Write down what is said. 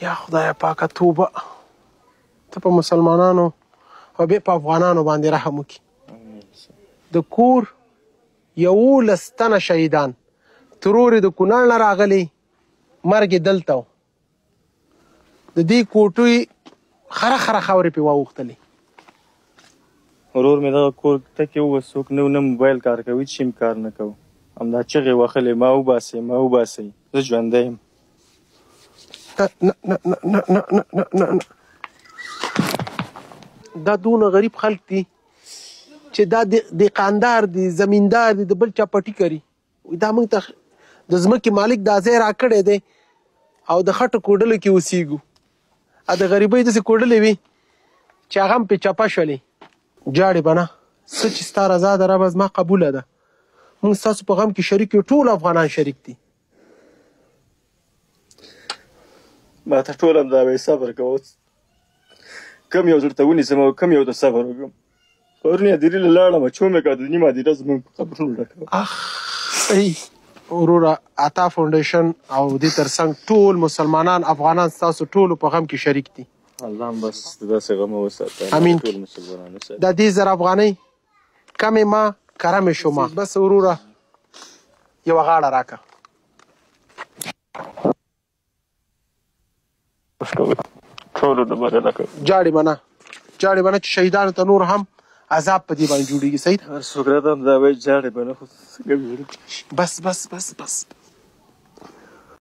یا خدای پاکه توبه ته په مسلمانانو او بیا په افغانانو باندې رحم وکړي. د کور 11 تنه شهیدان ترور یې د کونړ نه راغلی مرګ یې دلته و. د دې کوټې خره خاورې پرې واوښتلې. ورور مې دغه کور ته کې ووت څوک نه موبایل کار کوي چې هم کار نه کوو همدا چغې وهلې ما وباسئ ما وباسئ زه ژوندی یم. دا دونه غریب خلک دي چې دا دهقاندار دي زمیندار دي د بل چا پټي کوي. دا موږ ته د ځمکې مالک دا ځای راکړی دی او د خټو کوډلو کې اوسېږو. د غریبۍ داسې کوډلې وي چې هغه هم پرې چپه شولې. جاړې به نه څه چې ستا رضا ده ربه زما قبوله ده. موږ ستاسو په غم کې شریک یو ټول افغانان شریک دي. ما ته ټول همدا وایي صبر کوه کم یو درته ونیسم او کم یو د صبر وکړم. پرون یې هدیرې له لاړم چوم یې کړه د نیمه هدیره زموږ په قبرونو ډکه اخ صحیح وروره عطا فاونډیشن او دې ترڅنګ ټول مسلمانان افغانان ستاسو ټولو په غم کې شریک دي. الله هم بس داسې غم وساته امین. ټول مسلمانان وساته. د دې 1000 افغانۍ کمې ما کرمې شوما بس وروره یوه غاړه راکړه. ټولو دپاره راکړه. جاړې به نه چې شهیدانو ته نور هم عذاب په دې باندې جوړېږي. صحیح ده. هر څوک راته همدا وایي جاړې به نه خو څنګه بس بس بس بس